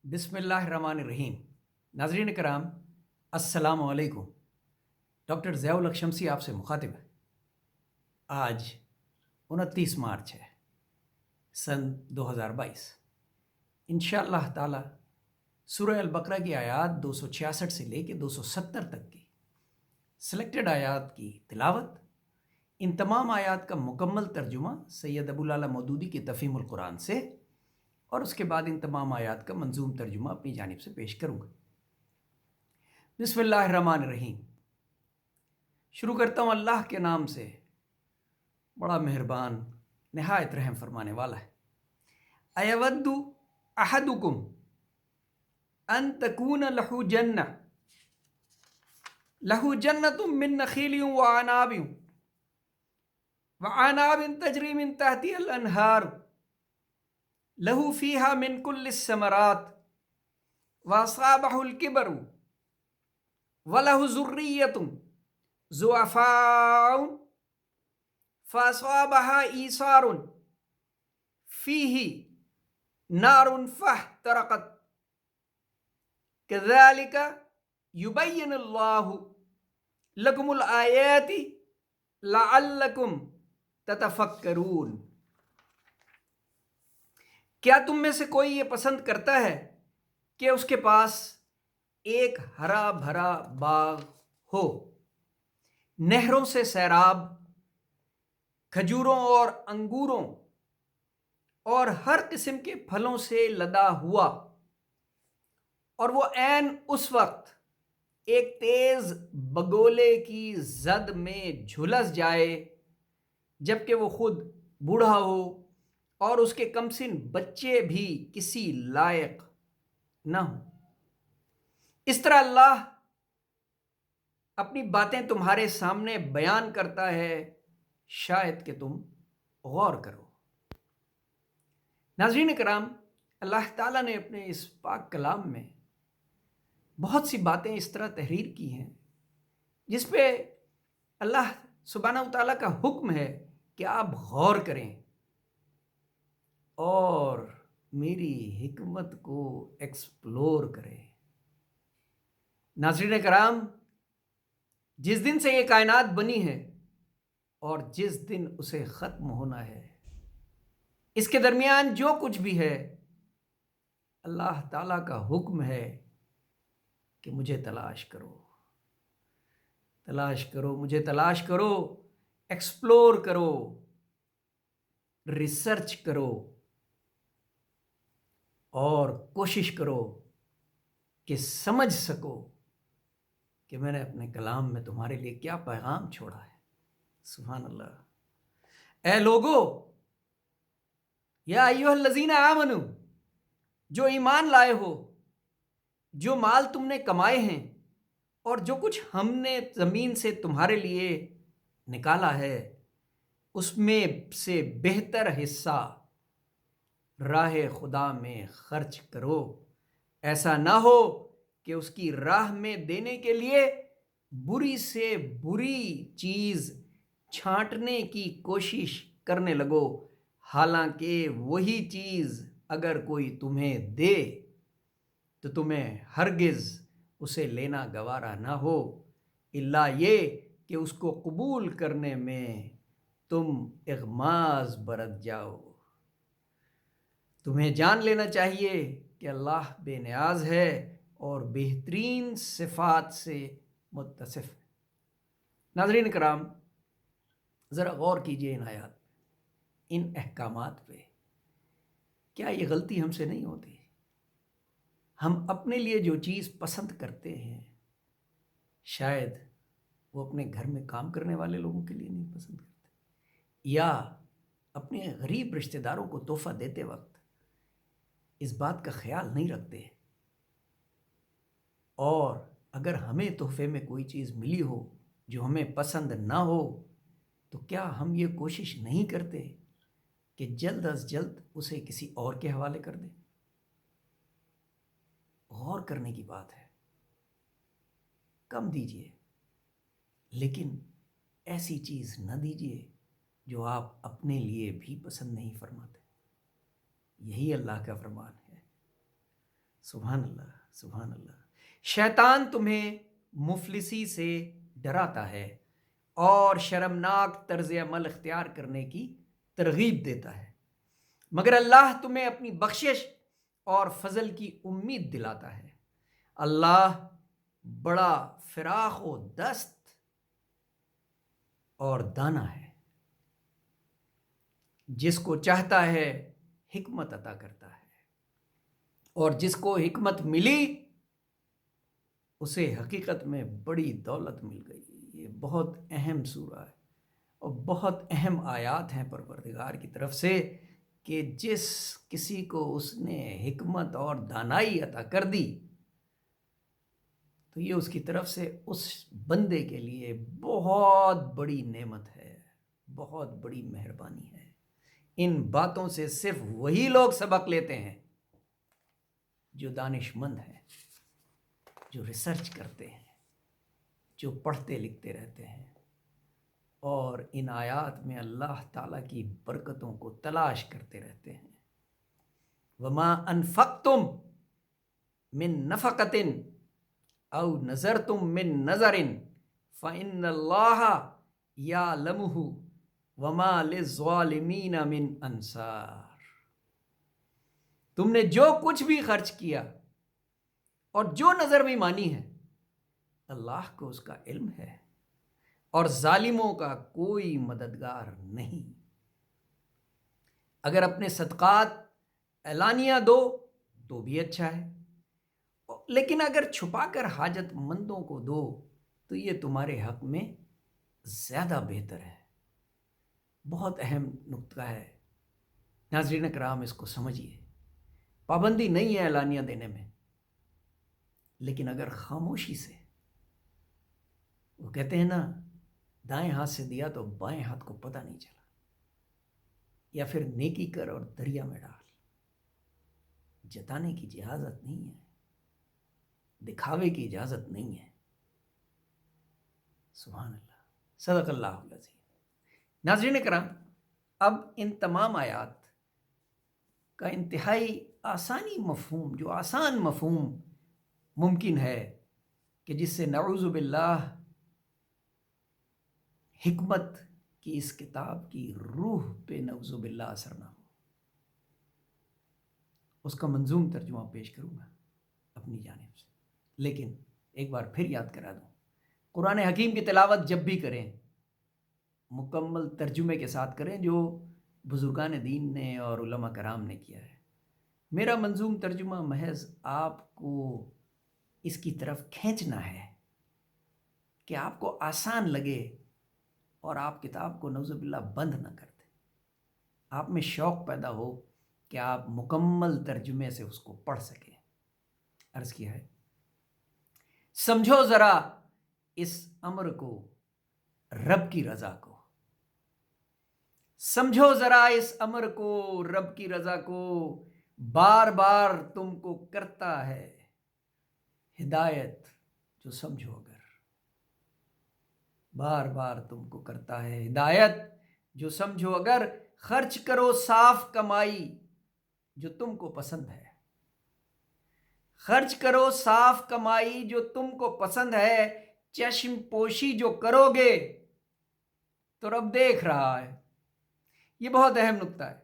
بسم اللہ الرحمن الرحیم۔ ناظرین کرام، السلام علیکم۔ ڈاکٹر ضیاء الحق شمسی آپ سے مخاطب ہے۔ آج 29 مارچ ہے، سن 2022۔ انشاءاللہ تعالی سورہ البقرہ کی آیات 266 سے لے کے 270 تک کی سلیکٹڈ آیات کی تلاوت، ان تمام آیات کا مکمل ترجمہ سید ابو العلا مودودی کی تفہیم القرآن سے، اور اس کے بعد ان تمام آیات کا منظوم ترجمہ اپنی جانب سے پیش کروں گا۔ بسم اللہ الرحمن الرحیم۔ شروع کرتا ہوں اللہ کے نام سے، بڑا مہربان نہایت رحم فرمانے والا ہے۔ ایود احدکم ان تکون لہ جنۃ من نخیل وعناب تجری من تحتها الانہار لہو فیہا من کل الثمرات واصابہ الکبر ولہ ذریۃ ضعفاء فاصابہا ایصار فیہ نار فاحترقت کذالک یبین اللہ لکم الآیات لعلکم تتفکرون۔ کیا تم میں سے کوئی یہ پسند کرتا ہے کہ اس کے پاس ایک ہرا بھرا باغ ہو، نہروں سے سیراب، کھجوروں اور انگوروں اور ہر قسم کے پھلوں سے لدا ہوا، اور وہ عین اس وقت ایک تیز بگولے کی زد میں جھلس جائے جبکہ وہ خود بوڑھا ہو اور اس کے کمسن بچے بھی کسی لائق نہ ہوں؟ اس طرح اللہ اپنی باتیں تمہارے سامنے بیان کرتا ہے، شاید کہ تم غور کرو۔ ناظرین کرام، اللہ تعالیٰ نے اپنے اس پاک کلام میں بہت سی باتیں اس طرح تحریر کی ہیں جس پہ اللہ سبحانہ و تعالیٰ کا حکم ہے کہ آپ غور کریں اور میری حکمت کو ایکسپلور کریں۔ ناظرین کرام، جس دن سے یہ کائنات بنی ہے اور جس دن اسے ختم ہونا ہے، اس کے درمیان جو کچھ بھی ہے، اللہ تعالیٰ کا حکم ہے کہ مجھے تلاش کرو، تلاش کرو، مجھے تلاش کرو، ایکسپلور کرو، ریسرچ کرو، اور کوشش کرو کہ سمجھ سکو کہ میں نے اپنے کلام میں تمہارے لیے کیا پیغام چھوڑا ہے۔ سبحان اللہ۔ اے لوگو، یا ایھا الذین آمنو، جو ایمان لائے ہو، جو مال تم نے کمائے ہیں اور جو کچھ ہم نے زمین سے تمہارے لیے نکالا ہے، اس میں سے بہتر حصہ راہ خدا میں خرچ کرو، ایسا نہ ہو کہ اس کی راہ میں دینے کے لیے بری سے بری چیز چھانٹنے کی کوشش کرنے لگو، حالانکہ وہی چیز اگر کوئی تمہیں دے تو تمہیں ہرگز اسے لینا گوارا نہ ہو، الا یہ کہ اس کو قبول کرنے میں تم اغماض برت جاؤ۔ تمہیں جان لینا چاہیے کہ اللہ بے نیاز ہے اور بہترین صفات سے متصف ہے۔ ناظرین کرام، ذرا غور کیجئے ان آیات پہ، ان احکامات پہ۔ کیا یہ غلطی ہم سے نہیں ہوتی؟ ہم اپنے لیے جو چیز پسند کرتے ہیں، شاید وہ اپنے گھر میں کام کرنے والے لوگوں کے لیے نہیں پسند کرتے، یا اپنے غریب رشتہ داروں کو تحفہ دیتے وقت اس بات کا خیال نہیں رکھتے، اور اگر ہمیں تحفے میں کوئی چیز ملی ہو جو ہمیں پسند نہ ہو تو کیا ہم یہ کوشش نہیں کرتے کہ جلد از جلد اسے کسی اور کے حوالے کر دیں؟ غور کرنے کی بات ہے۔ کم دیجئے، لیکن ایسی چیز نہ دیجئے جو آپ اپنے لیے بھی پسند نہیں فرماتے۔ یہی اللہ کا فرمان ہے۔ سبحان اللہ، سبحان اللہ۔ شیطان تمہیں مفلسی سے ڈراتا ہے اور شرمناک طرز عمل اختیار کرنے کی ترغیب دیتا ہے، مگر اللہ تمہیں اپنی بخشش اور فضل کی امید دلاتا ہے۔ اللہ بڑا فراخ و دست اور دانا ہے، جس کو چاہتا ہے حکمت عطا کرتا ہے، اور جس کو حکمت ملی اسے حقیقت میں بڑی دولت مل گئی۔ یہ بہت اہم سورہ ہے اور بہت اہم آیات ہیں پروردگار کی طرف سے کہ جس کسی کو اس نے حکمت اور دانائی عطا کر دی تو یہ اس کی طرف سے اس بندے کے لیے بہت بڑی نعمت ہے، بہت بڑی مہربانی ہے۔ ان باتوں سے صرف وہی لوگ سبق لیتے ہیں جو دانش مند ہیں، جو ریسرچ کرتے ہیں، جو پڑھتے لکھتے رہتے ہیں اور ان آیات میں اللہ تعالیٰ کی برکتوں کو تلاش کرتے رہتے ہیں۔ وما انفقتم من نفقۃ او نذرتم من نذر فإن اللہ یعلمہ وما للظالمین من انصار۔ تم نے جو کچھ بھی خرچ کیا اور جو نظر بھی مانی ہے، اللہ کو اس کا علم ہے اور ظالموں کا کوئی مددگار نہیں۔ اگر اپنے صدقات اعلانیہ دو تو بھی اچھا ہے، لیکن اگر چھپا کر حاجت مندوں کو دو تو یہ تمہارے حق میں زیادہ بہتر ہے۔ بہت اہم نقطہ ہے، ناظرین کرام، اس کو سمجھیے۔ پابندی نہیں ہے اعلانیہ دینے میں، لیکن اگر خاموشی سے، وہ کہتے ہیں نا، دائیں ہاتھ سے دیا تو بائیں ہاتھ کو پتہ نہیں چلا، یا پھر نیکی کر اور دریا میں ڈال۔ جتانے کی اجازت نہیں ہے، دکھاوے کی اجازت نہیں ہے۔ سبحان اللہ، صدق اللہ العظیم۔ ناظرین کرام، اب ان تمام آیات کا انتہائی آسانی مفہوم، جو آسان مفہوم ممکن ہے کہ جس سے نعوذ باللہ حکمت کی اس کتاب کی روح پہ نعوذ باللہ اثر نہ ہو، اس کا منظوم ترجمہ پیش کروں گا اپنی جانب سے۔ لیکن ایک بار پھر یاد کرا دوں، قرآن حکیم کی تلاوت جب بھی کریں مکمل ترجمے کے ساتھ کریں، جو بزرگان دین نے اور علماء کرام نے کیا ہے۔ میرا منظوم ترجمہ محض آپ کو اس کی طرف کھینچنا ہے کہ آپ کو آسان لگے اور آپ کتاب کو نعوذ باللہ بند نہ کر دیں، آپ میں شوق پیدا ہو کہ آپ مکمل ترجمے سے اس کو پڑھ سکیں۔ عرض کیا ہے، سمجھو ذرا اس امر کو، رب کی رضا کو، سمجھو ذرا اس امر کو، رب کی رضا کو، بار بار تم کو کرتا ہے ہدایت جو سمجھو اگر، بار بار تم کو کرتا ہے ہدایت جو سمجھو اگر، خرچ کرو صاف کمائی جو تم کو پسند ہے، خرچ کرو صاف کمائی جو تم کو پسند ہے، چشم پوشی جو کرو گے تو رب دیکھ رہا ہے۔ یہ بہت اہم نکتہ ہے۔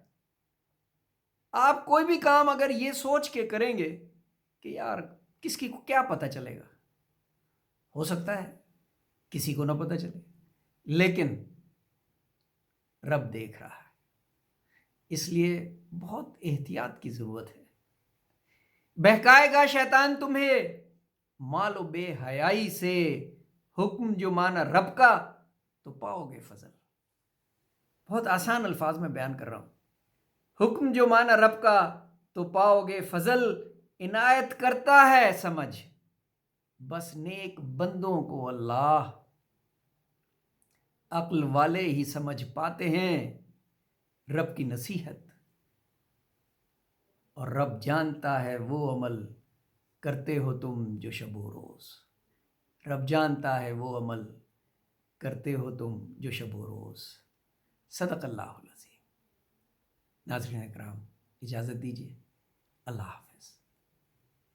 آپ کوئی بھی کام اگر یہ سوچ کے کریں گے کہ یار کس کی کو کیا پتہ چلے گا، ہو سکتا ہے کسی کو نہ پتہ چلے، لیکن رب دیکھ رہا ہے، اس لیے بہت احتیاط کی ضرورت ہے۔ بہکائے گا شیطان تمہیں مال و بے حیائی سے، حکم جو مانا رب کا تو پاؤ گے فضل۔ بہت آسان الفاظ میں بیان کر رہا ہوں۔ حکم جو مانا رب کا تو پاؤ گے فضل، عنایت کرتا ہے سمجھ بس نیک بندوں کو اللہ، عقل والے ہی سمجھ پاتے ہیں رب کی نصیحت، اور رب جانتا ہے وہ عمل کرتے ہو تم جو شب و روز، رب جانتا ہے وہ عمل کرتے ہو تم جو شب و روز۔ صدق اللہ العظیم۔ ناظرین اکرام، اجازت دیجیے، اللہ حافظ۔